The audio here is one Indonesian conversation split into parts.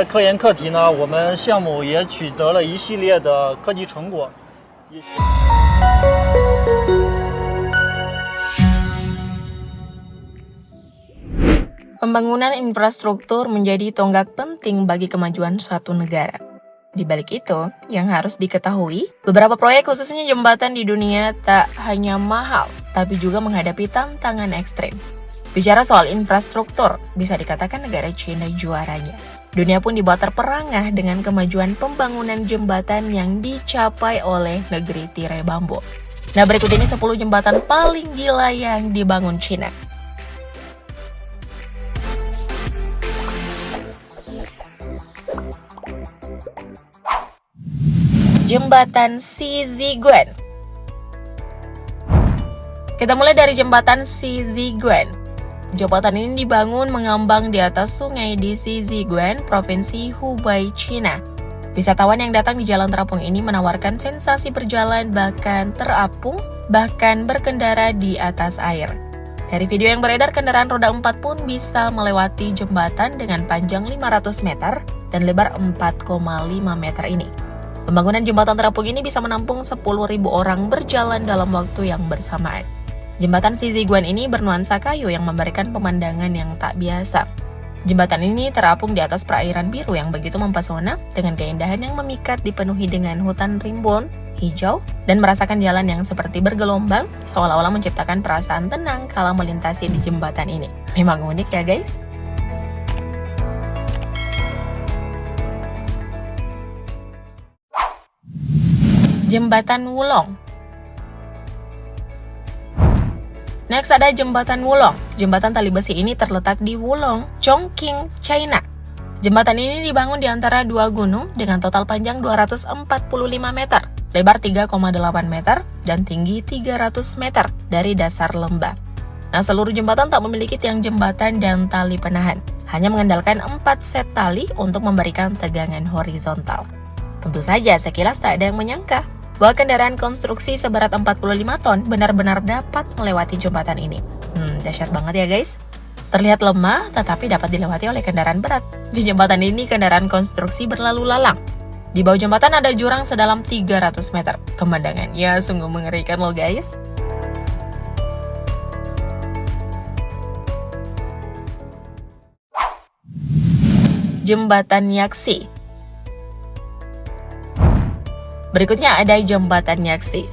科研课题呢，我们项目也取得了一系列的科技成果。Pembangunan infrastruktur menjadi tonggak penting bagi kemajuan suatu negara. Di balik itu, yang harus diketahui, beberapa proyek khususnya jembatan di dunia tak hanya mahal, tapi juga menghadapi tantangan ekstrim. Bicara soal infrastruktur, bisa dikatakan negara China juaranya. Dunia pun dibuat terperangah dengan kemajuan pembangunan jembatan yang dicapai oleh negeri tirai bambu. Nah, berikut ini 10 jembatan paling gila yang dibangun China. Jembatan Xiziguan. Kita mulai dari jembatan Xiziguan. Jembatan ini dibangun mengambang di atas sungai di Xiziguan, Provinsi Hubei, China. Wisatawan yang datang di jalan terapung ini menawarkan sensasi berjalan bahkan terapung, bahkan berkendara di atas air. Dari video yang beredar, kendaraan roda 4 pun bisa melewati jembatan dengan panjang 500 meter dan lebar 4,5 meter ini. Pembangunan jembatan terapung ini bisa menampung 10.000 orang berjalan dalam waktu yang bersamaan. Jembatan Xiziguan ini bernuansa kayu yang memberikan pemandangan yang tak biasa. Jembatan ini terapung di atas perairan biru yang begitu mempesona dengan keindahan yang memikat dipenuhi dengan hutan rimbun, hijau, dan merasakan jalan yang seperti bergelombang seolah-olah menciptakan perasaan tenang kala melintasi di jembatan ini. Memang unik ya guys? Jembatan Wulong. Next ada Jembatan Wulong. Jembatan tali besi ini terletak di Wulong, Chongqing, China. Jembatan ini dibangun di antara dua gunung dengan total panjang 245 meter, lebar 3,8 meter, dan tinggi 300 meter dari dasar lembah. Nah, seluruh jembatan tak memiliki tiang jembatan dan tali penahan, hanya mengandalkan 4 set tali untuk memberikan tegangan horizontal. Tentu saja sekilas tak ada yang menyangka bahwa kendaraan konstruksi seberat 45 ton benar-benar dapat melewati jembatan ini. Dahsyat banget ya guys. Terlihat lemah, tetapi dapat dilewati oleh kendaraan berat. Di jembatan ini, kendaraan konstruksi berlalu lalang. Di bawah jembatan ada jurang sedalam 300 meter. Pemandangannya sungguh mengerikan loh guys. Jembatan Yaksi. Berikutnya ada Jembatan Yaksi.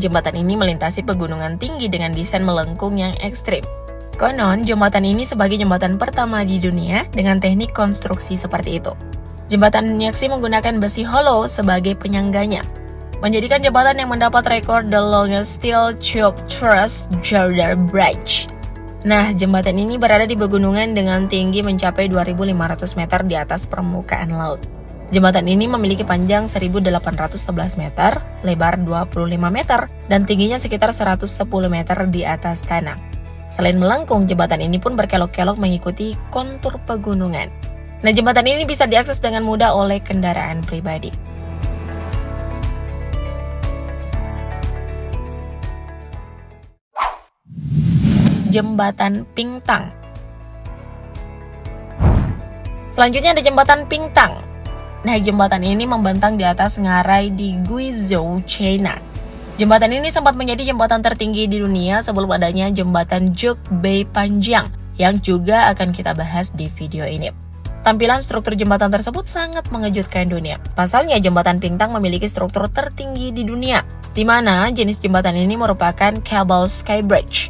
Jembatan ini melintasi pegunungan tinggi dengan desain melengkung yang ekstrim. Konon, jembatan ini sebagai jembatan pertama di dunia dengan teknik konstruksi seperti itu. Jembatan Yaksi menggunakan besi hollow sebagai penyangganya, menjadikan jembatan yang mendapat rekor The Longest Steel Tube Truss Girder Bridge. Nah, jembatan ini berada di pegunungan dengan tinggi mencapai 2.500 meter di atas permukaan laut. Jembatan ini memiliki panjang 1.811 meter, lebar 25 meter, dan tingginya sekitar 110 meter di atas tanah. Selain melengkung, jembatan ini pun berkelok-kelok mengikuti kontur pegunungan. Nah, jembatan ini bisa diakses dengan mudah oleh kendaraan pribadi. Jembatan Pingtang. Selanjutnya ada Jembatan Pingtang. Nah, jembatan ini membentang di atas ngarai di Guizhou, China. Jembatan ini sempat menjadi jembatan tertinggi di dunia sebelum adanya jembatan Zhuge Panjang, yang juga akan kita bahas di video ini. Tampilan struktur jembatan tersebut sangat mengejutkan dunia. Pasalnya, jembatan Pingtang memiliki struktur tertinggi di dunia, di mana jenis jembatan ini merupakan cable sky bridge.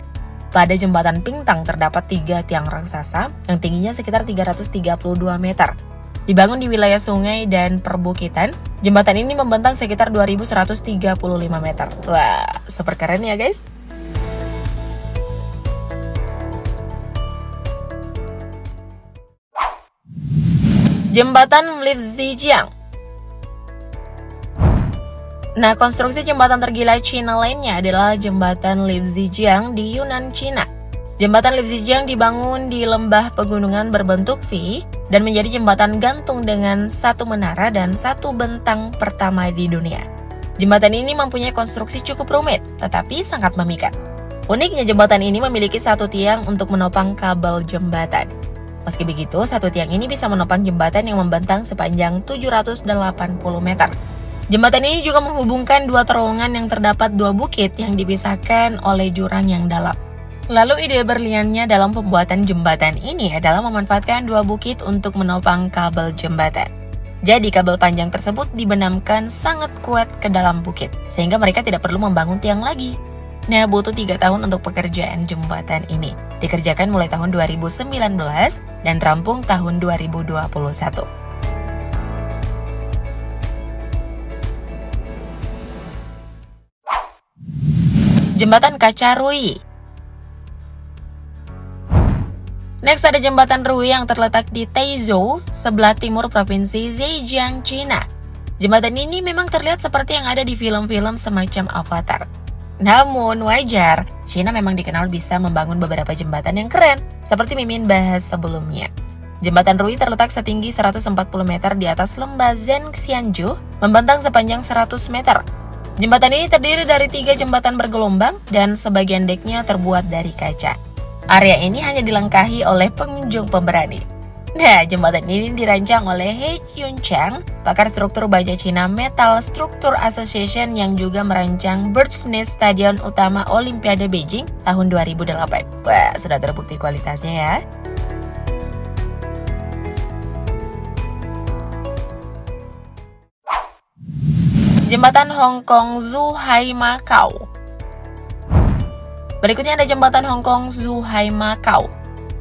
Pada jembatan Pingtang terdapat 3 tiang raksasa yang tingginya sekitar 332 meter. Dibangun di wilayah sungai dan perbukitan, jembatan ini membentang sekitar 2.135 meter. Wah, super keren ya guys. Jembatan Lizijiang. Nah, konstruksi jembatan tergila Cina lainnya adalah Jembatan Lizijiang di Yunnan, Cina. Jembatan Lizijiang dibangun di lembah pegunungan berbentuk V dan menjadi jembatan gantung dengan 1 menara dan 1 bentang pertama di dunia. Jembatan ini mempunyai konstruksi cukup rumit, tetapi sangat memikat. Uniknya, jembatan ini memiliki 1 tiang untuk menopang kabel jembatan. Meski begitu, satu tiang ini bisa menopang jembatan yang membentang sepanjang 780 meter. Jembatan ini juga menghubungkan dua terowongan yang terdapat dua bukit yang dipisahkan oleh jurang yang dalam. Lalu ide berliannya dalam pembuatan jembatan ini adalah memanfaatkan dua bukit untuk menopang kabel jembatan. Jadi kabel panjang tersebut dibenamkan sangat kuat ke dalam bukit, sehingga mereka tidak perlu membangun tiang lagi. Nah, butuh 3 tahun untuk pekerjaan jembatan ini. Dikerjakan mulai tahun 2019 dan rampung tahun 2021. Jembatan Kaca Rui. Next ada jembatan Rui yang terletak di Taizhou, sebelah timur provinsi Zhejiang, China. Jembatan ini memang terlihat seperti yang ada di film-film semacam Avatar. Namun wajar, China memang dikenal bisa membangun beberapa jembatan yang keren, seperti Mimin bahas sebelumnya. Jembatan Rui terletak setinggi 140 meter di atas lembah Zhengxianju, membentang sepanjang 100 meter. Jembatan ini terdiri dari 3 jembatan bergelombang dan sebagian deknya terbuat dari kaca. Area ini hanya dilengkahi oleh pengunjung pemberani. Nah, jembatan ini dirancang oleh He Kyun Chang, pakar struktur baja Cina Metal Structure Association yang juga merancang Bird's Nest Stadion Utama Olimpiade Beijing tahun 2008. Wah, sudah terbukti kualitasnya ya. Jembatan Hong Kong Zhuhai Macau. Berikutnya ada jembatan Hong Kong Zhuhai Macau.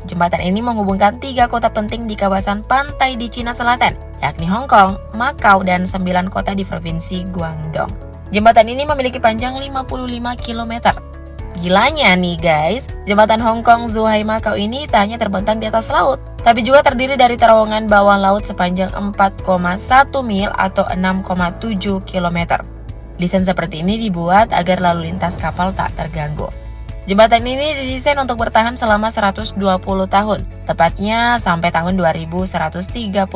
Jembatan ini menghubungkan 3 kota penting di kawasan pantai di Cina Selatan, yakni Hong Kong, Macau, dan 9 kota di provinsi Guangdong. Jembatan ini memiliki panjang 55 km. Gilanya nih guys, jembatan Hong Kong Zhuhai Macau ini tak hanya terbentang di atas laut, tapi juga terdiri dari terowongan bawah laut sepanjang 4,1 mil atau 6,7 km. Desain seperti ini dibuat agar lalu lintas kapal tak terganggu. Jembatan ini didesain untuk bertahan selama 120 tahun, tepatnya sampai tahun 2138.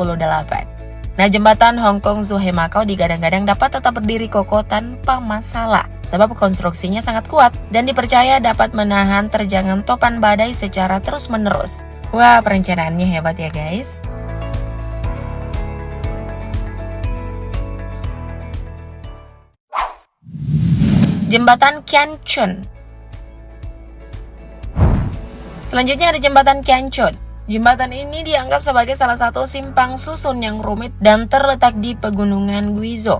Nah, jembatan Hong Kong Zhuhai Macau digadang-gadang dapat tetap berdiri kokoh tanpa masalah, sebab konstruksinya sangat kuat dan dipercaya dapat menahan terjangan topan badai secara terus-menerus. Wah, perencanaannya hebat ya guys. Jembatan Qianchun. Selanjutnya ada jembatan Qianchun. Jembatan ini dianggap sebagai salah satu simpang susun yang rumit dan terletak di pegunungan Guizhou.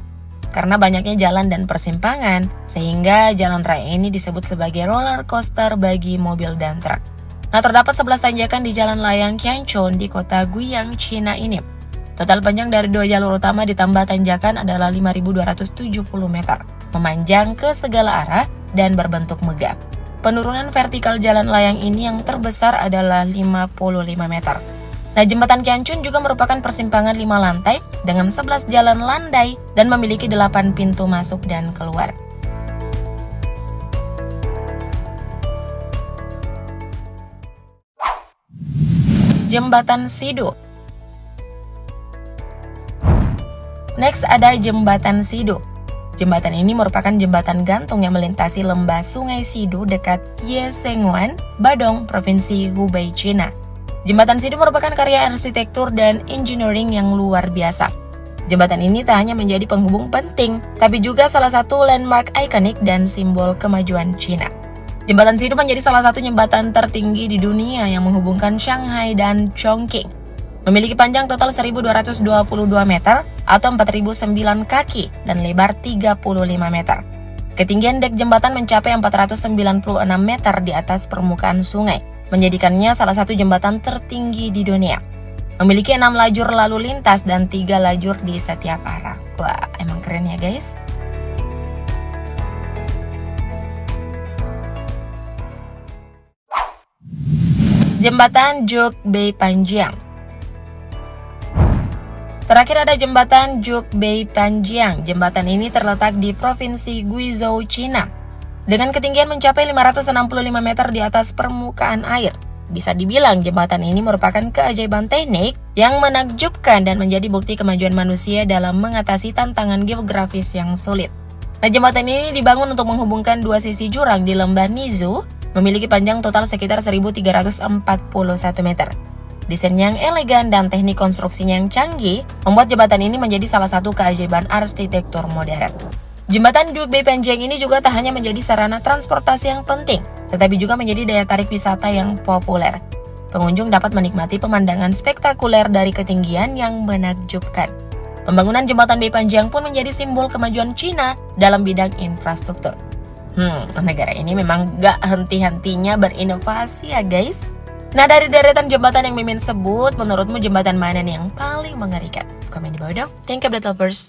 Karena banyaknya jalan dan persimpangan, sehingga jalan raya ini disebut sebagai roller coaster bagi mobil dan truk. Nah, terdapat 11 tanjakan di jalan layang Qianchun di kota Guiyang, China ini. Total panjang dari 2 jalur utama ditambah tanjakan adalah 5.270 meter, memanjang ke segala arah dan berbentuk megap. Penurunan vertikal jalan layang ini yang terbesar adalah 55 meter. Nah, jembatan Qianchun juga merupakan persimpangan 5 lantai dengan 11 jalan landai dan memiliki 8 pintu masuk dan keluar. Jembatan Sidu. Next ada jembatan Sidu. Jembatan ini merupakan jembatan gantung yang melintasi lembah Sungai Sidu dekat Yesengguan, Badong, Provinsi Hubei, China. Jembatan Sidu merupakan karya arsitektur dan engineering yang luar biasa. Jembatan ini tak hanya menjadi penghubung penting, tapi juga salah satu landmark ikonik dan simbol kemajuan China. Jembatan Sidu menjadi salah satu jembatan tertinggi di dunia yang menghubungkan Shanghai dan Chongqing. Memiliki panjang total 1.222 meter atau 4.009 kaki dan lebar 35 meter. Ketinggian dek jembatan mencapai 496 meter di atas permukaan sungai, menjadikannya salah satu jembatan tertinggi di dunia. Memiliki 6 lajur lalu lintas dan 3 lajur di setiap arah. Wah, emang keren ya guys. Jembatan Zhuge Panjiang. Terakhir ada jembatan Zhuge Panjiang. Jembatan ini terletak di Provinsi Guizhou, China. Dengan ketinggian mencapai 565 meter di atas permukaan air. Bisa dibilang jembatan ini merupakan keajaiban teknik yang menakjubkan dan menjadi bukti kemajuan manusia dalam mengatasi tantangan geografis yang sulit. Nah, jembatan ini dibangun untuk menghubungkan 2 sisi jurang di lembah Nizu, memiliki panjang total sekitar 1.341 meter. Desain yang elegan dan teknik konstruksinya yang canggih membuat jembatan ini menjadi salah satu keajaiban arsitektur modern. Jembatan Duke Bay Panjang ini juga tak hanya menjadi sarana transportasi yang penting, tetapi juga menjadi daya tarik wisata yang populer. Pengunjung dapat menikmati pemandangan spektakuler dari ketinggian yang menakjubkan. Pembangunan jembatan Bay Panjang pun menjadi simbol kemajuan China dalam bidang infrastruktur. Negara ini memang gak henti-hentinya berinovasi ya guys. Nah, dari deretan jembatan yang Mimin sebut, menurutmu jembatan mana nih yang paling mengerikan? Komen di bawah dong. Thank you, update lovers.